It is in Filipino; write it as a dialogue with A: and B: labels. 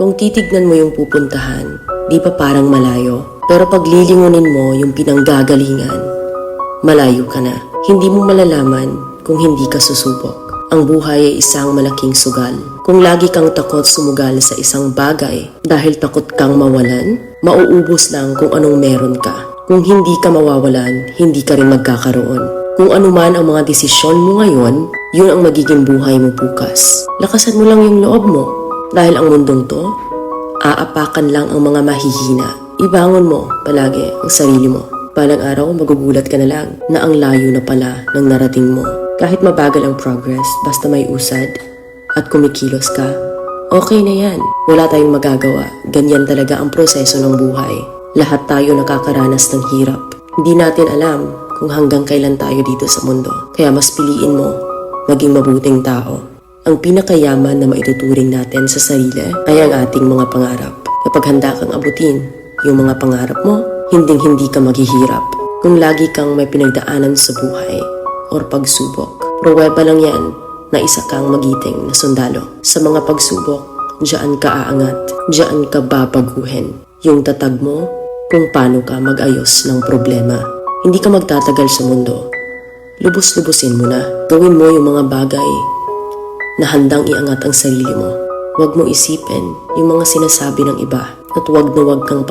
A: Kung titignan mo yung pupuntahan, di ba parang malayo? Pero pag lilingunin mo yung pinanggagalingan, malayo ka na. Hindi mo malalaman kung hindi ka susubok. Ang buhay ay isang malaking sugal. Kung lagi kang takot sumugal sa isang bagay dahil takot kang mawalan, mauubos lang kung anong meron ka. Kung hindi ka mawawalan, hindi ka rin magkakaroon. Kung ano man ang mga desisyon mo ngayon, yun ang magiging buhay mo bukas. Lakasan mo lang yung loob mo. Dahil ang mundong to, aapakan lang ang mga mahihina. Ibangon mo palagi ang sarili mo. Balang araw, magugulat ka na lang na ang layo na pala ng narating mo. Kahit mabagal ang progress, basta may usad at kumikilos ka, okay na yan. Wala tayong magagawa. Ganyan talaga ang proseso ng buhay. Lahat tayo nakakaranas ng hirap. Hindi natin alam kung hanggang kailan tayo dito sa mundo. Kaya mas piliin mo maging mabuting tao. Ang pinakayaman na maituturing natin sa sarili ay ang ating mga pangarap. Kapag handa kang abutin yung mga pangarap mo, hinding-hindi ka maghihirap. Kung lagi kang may pinagdaanan sa buhay or pagsubok, pruweba lang yan na isa kang magiting na sundalo. Sa mga pagsubok, diyan ka aangat, diyan ka babaguhin. Yung tatag mo kung paano ka mag-ayos ng problema. Hindi ka magtatagal sa mundo. Lubos-lubusin mo na. Gawin mo yung mga bagay na handang iangat ang sarili mo. Huwag mo isipin yung mga sinasabi ng iba at huwag na huwag kang